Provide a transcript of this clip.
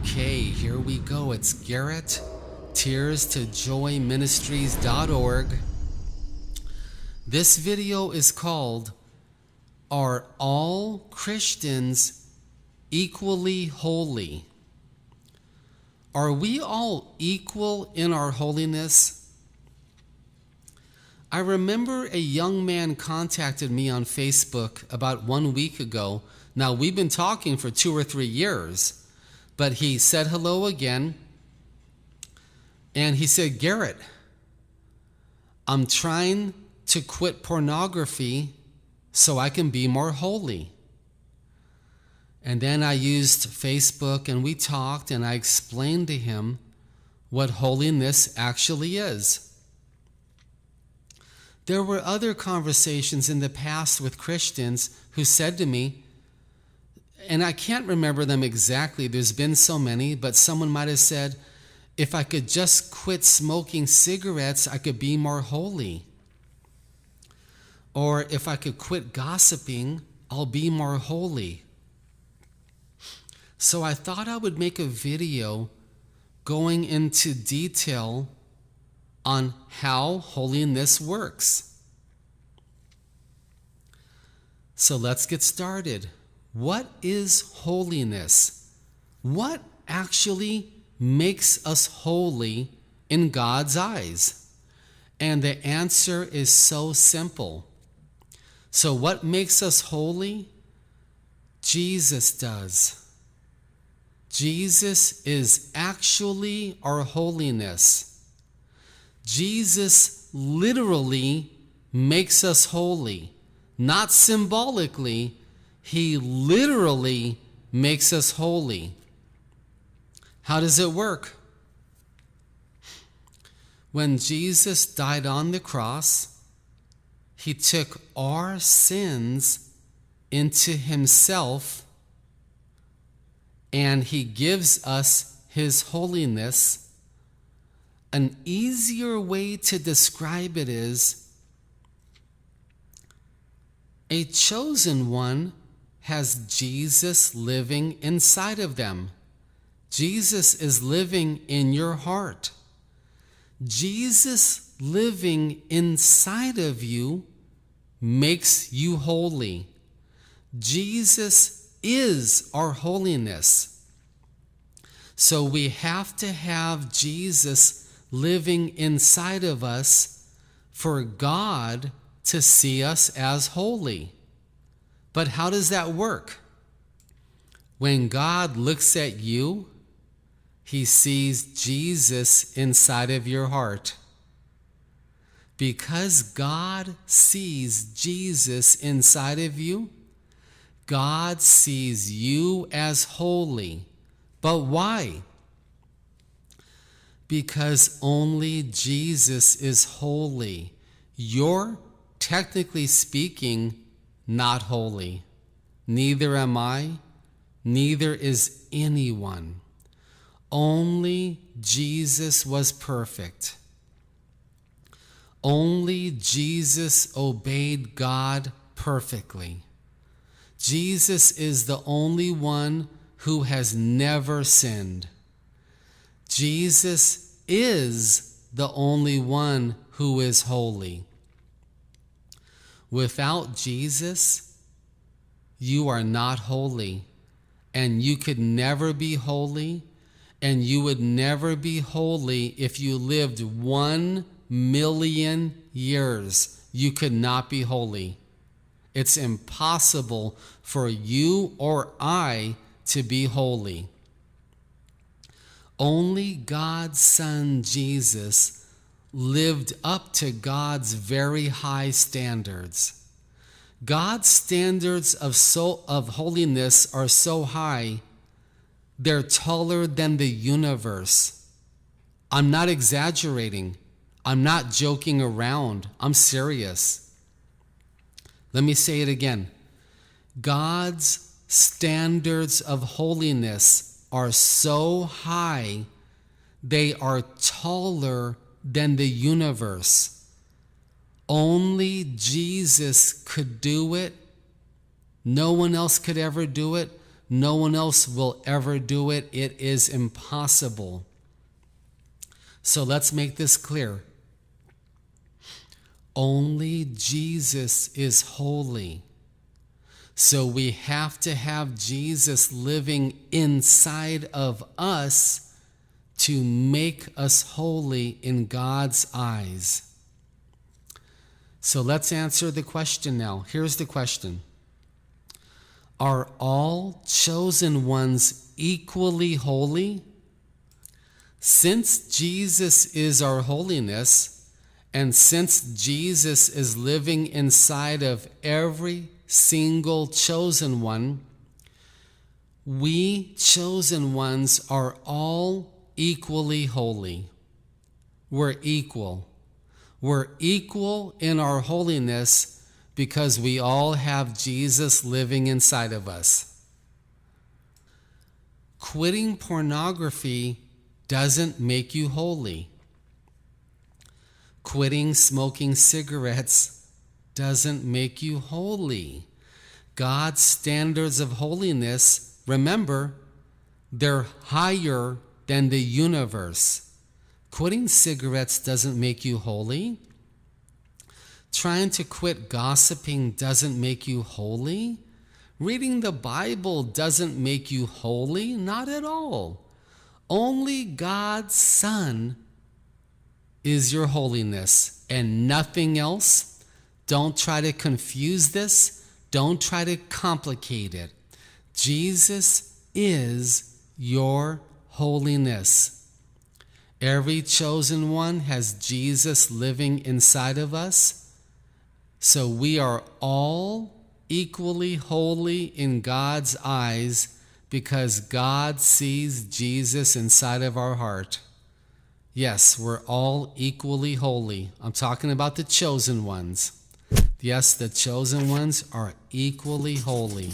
Okay, here we go. It's Garrett, tears2joyministries.org. This video is called, Are All Christians Equally Holy? Are we all equal in our holiness? I remember a young man contacted me on Facebook about 1 week ago. Now, we've been talking for 2 or 3 years. But he said hello again, and he said, Garrett, I'm trying to quit pornography so I can be more holy. And then I used Facebook, and we talked, and I explained to him what holiness actually is. There were other conversations in the past with Christians who said to me, and I can't remember them exactly, there's been so many, but someone might have said, if I could just quit smoking cigarettes, I could be more holy. Or if I could quit gossiping, I'll be more holy. So I thought I would make a video going into detail on how holiness works. So let's get started. What is holiness? What actually makes us holy in God's eyes? And the answer is so simple. So what makes us holy? Jesus does. Jesus is actually our holiness. Jesus literally makes us holy, not symbolically. He literally makes us holy. How does it work? When Jesus died on the cross, he took our sins into himself, and he gives us his holiness. An easier way to describe it is a chosen one has Jesus living inside of them. Jesus is living in your heart. Jesus living inside of you makes you holy. Jesus is our holiness. So we have to have Jesus living inside of us for God to see us as holy. But how does that work? When God looks at you, he sees Jesus inside of your heart. Because God sees Jesus inside of you, God sees you as holy. But why? Because only Jesus is holy. You're, technically speaking, not holy. Neither am I, neither is anyone. Only Jesus was perfect. Only Jesus obeyed God perfectly. Jesus is the only one who has never sinned. Jesus is the only one who is holy. Without Jesus, you are not holy, and you could never be holy, and you would never be holy if you lived 1 million years. You could not be holy. It's impossible for you or I to be holy. Only God's Son Jesus lived up to God's very high standards. God's standards of holiness are so high, they're taller than the universe. I'm not exaggerating. I'm not joking around. I'm serious. Let me say it again. God's standards of holiness are so high, they are taller than the universe. Only Jesus could do it. No one else could ever do it. No one else will ever do it. It is impossible. So let's make this clear. Only Jesus is holy. So we have to have Jesus living inside of us to make us holy in God's eyes. So let's answer the question now. Here's the question. Are all chosen ones equally holy? Since Jesus is our holiness, and since Jesus is living inside of every single chosen one, we chosen ones are all equally holy. We're equal. We're equal in our holiness because we all have Jesus living inside of us. Quitting pornography doesn't make you holy. Quitting smoking cigarettes doesn't make you holy. God's standards of holiness, remember, they're higher than the universe. Quitting cigarettes doesn't make you holy. Trying to quit gossiping doesn't make you holy. Reading the Bible doesn't make you holy, not at all. Only God's Son is your holiness and nothing else. Don't try to confuse this. Don't try to complicate it. Jesus is your holiness. Every chosen one has Jesus living inside of us. So we are all equally holy in God's eyes because God sees Jesus inside of our heart. Yes, we're all equally holy. I'm talking about the chosen ones. Yes, the chosen ones are equally holy.